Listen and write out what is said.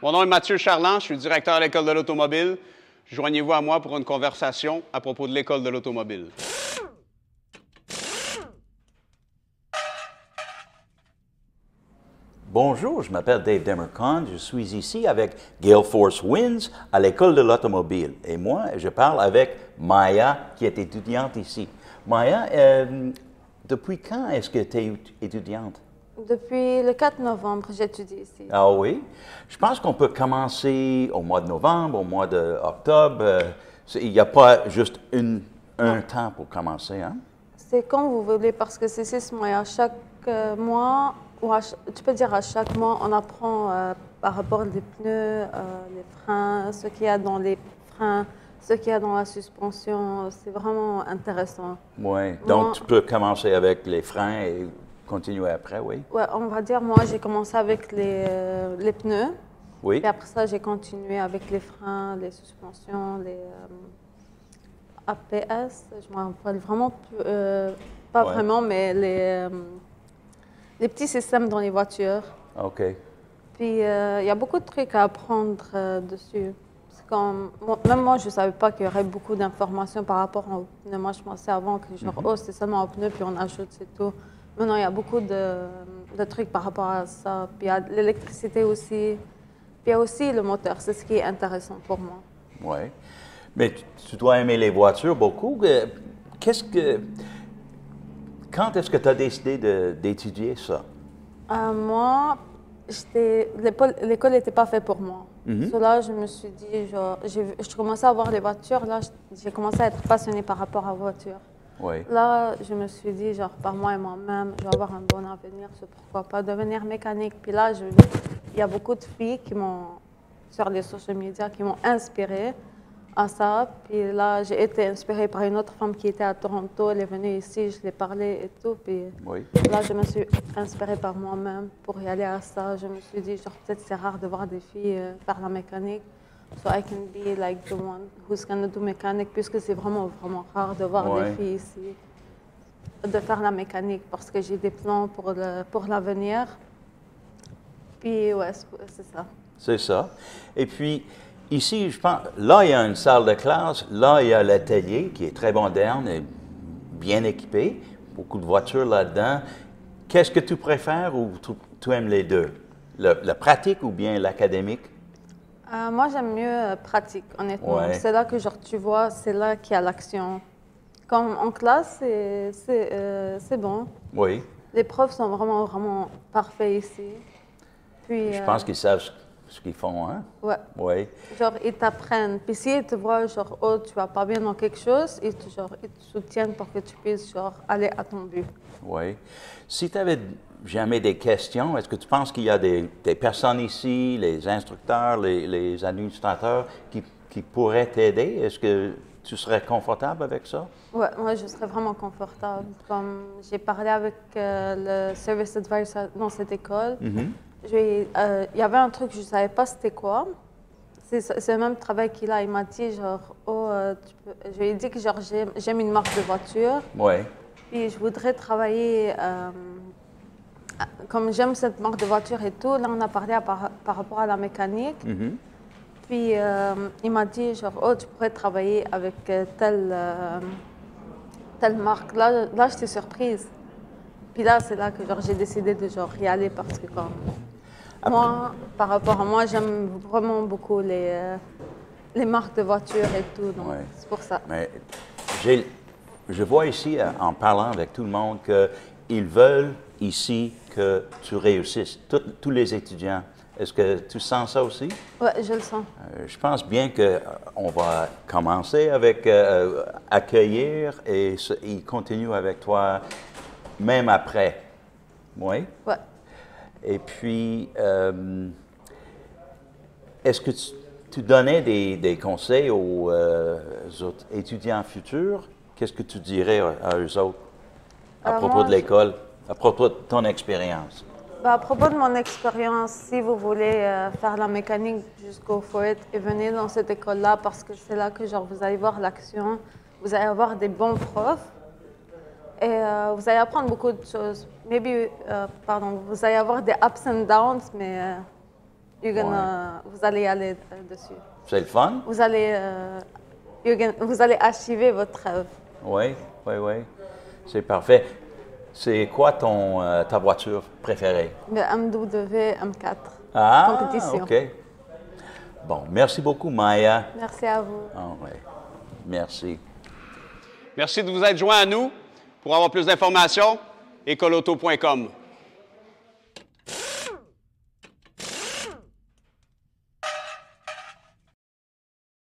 Mon nom est Mathieu Charland, je suis directeur à l'École de l'automobile. Joignez-vous à moi pour une conversation à propos de l'École de l'automobile. Bonjour, je m'appelle Dave Demercon, je suis ici avec Gale Force Winds à l'École de l'automobile. Et moi, je parle avec Maya, qui est étudiante ici. Maya, depuis quand est-ce que tu es étudiante? Depuis le 4 novembre, j'étudie ici. Ah oui? Je pense qu'on peut commencer au mois de novembre, au mois d'octobre. Il n'y a pas juste un temps pour commencer, hein? C'est quand vous voulez, parce que c'est 6 mois. Et à chaque mois, tu peux dire à chaque mois, on apprend par rapport aux pneus, les freins, ce qu'il y a dans les freins, ce qu'il y a dans la suspension. C'est vraiment intéressant. Oui, donc tu peux commencer avec les freins et continuer après, oui? Oui, on va dire, moi, j'ai commencé avec les pneus. Oui. Et après ça, j'ai continué avec les freins, les suspensions, les APS. Je ne me rappelle vraiment plus, pas vraiment, mais les petits systèmes dans les voitures. OK. Puis, il y a beaucoup de trucs à apprendre dessus. C'est comme, même moi, je ne savais pas qu'il y aurait beaucoup d'informations par rapport aux pneus. Moi, je pensais avant que genre, oh, c'est seulement aux pneus, puis on ajoute, c'est tout. Maintenant, il y a beaucoup de trucs par rapport à ça. Puis, il y a l'électricité aussi. Puis, il y a aussi le moteur. C'est ce qui est intéressant pour moi. Oui. Mais tu dois aimer les voitures beaucoup. Quand est-ce que tu as décidé d'étudier ça? Moi, l'école n'était pas faite pour moi. Là, je me suis dit, genre, je commençais à voir les voitures. Là, j'ai commencé à être passionnée par rapport aux voitures. Oui. Là, je me suis dit, genre, par moi et moi-même, je vais avoir un bon avenir, pourquoi pas devenir mécanique. Puis là, il y a beaucoup de filles qui m'ont, sur les social media, qui m'ont inspirée à ça. Puis là, j'ai été inspirée par une autre femme qui était à Toronto. Elle est venue ici, je l'ai parlé et tout. Puis là, je me suis inspirée par moi-même pour y aller à ça. Je me suis dit, genre, peut-être c'est rare de voir des filles faire la mécanique. So I can be like the one who's gonna do mécanique, puisque c'est vraiment, vraiment rare de voir des filles ici de faire la mécanique, parce que j'ai des plans pour l'avenir. Puis, ouais, c'est ça. C'est ça. Et puis, ici, je pense, là, il y a une salle de classe, là, il y a l'atelier qui est très moderne et bien équipé, beaucoup de voitures là-dedans. Qu'est-ce que tu préfères ou tu aimes les deux? Le pratique ou bien l'académique? Moi, j'aime mieux pratique, honnêtement. Ouais. C'est là que, genre, tu vois, c'est là qu'il y a l'action. Comme en classe, c'est bon. Oui. Les profs sont vraiment, vraiment parfaits ici. Puis, Je pense qu'ils savent ce qu'ils font, hein? Ouais. Oui. Genre, ils t'apprennent. Puis s'ils te voient, genre, oh, tu vas pas bien dans quelque chose, ils te soutiennent pour que tu puisses, genre, aller à ton but. Oui. Si tu avais jamais des questions, est-ce que tu penses qu'il y a des personnes ici, les instructeurs, les administrateurs, qui pourraient t'aider? Est-ce que tu serais confortable avec ça? Oui, moi, je serais vraiment confortable. Comme j'ai parlé avec le service advisor dans cette école, il y avait un truc, je ne savais pas c'était quoi. C'est le même travail qu'il a. Il m'a dit, genre, oh, je lui ai dit que genre, j'aime une marque de voiture. Oui. Puis je voudrais travailler, comme j'aime cette marque de voiture et tout. Là, on a parlé par rapport à la mécanique. Puis il m'a dit, genre, oh, tu pourrais travailler avec telle marque. Là j'étais surprise. Puis là, c'est là que genre, j'ai décidé de genre, y aller parce que comme moi, par rapport à moi, j'aime vraiment beaucoup les marques de voitures et tout. Donc c'est pour ça. Mais je vois ici, en parlant avec tout le monde, qu'ils veulent ici que tu réussisses, tous les étudiants. Est-ce que tu sens ça aussi? Oui, je le sens. Je pense bien qu'on va commencer avec accueillir et ils continuent avec toi même après. Oui? Oui. Et puis, est-ce que tu donnais des conseils aux autres étudiants futurs? Qu'est-ce que tu dirais à eux autres à propos de l'école, à propos de ton expérience? À propos de mon expérience, si vous voulez faire la mécanique, just go for it et venez dans cette école-là parce que c'est là que genre, vous allez voir l'action, vous allez avoir des bons profs et vous allez apprendre beaucoup de choses. Vous allez avoir des ups and downs, mais Vous allez y aller dessus. C'est le fun? Vous allez achever votre rêve. Oui, oui, oui. C'est parfait. C'est quoi ta voiture préférée? Le MW M4. Ah, Compétition. OK. Bon, merci beaucoup, Maya. Merci à vous. Ah, ouais. Merci. Merci de vous être joint à nous. Pour avoir plus d'informations, écoleauto.com.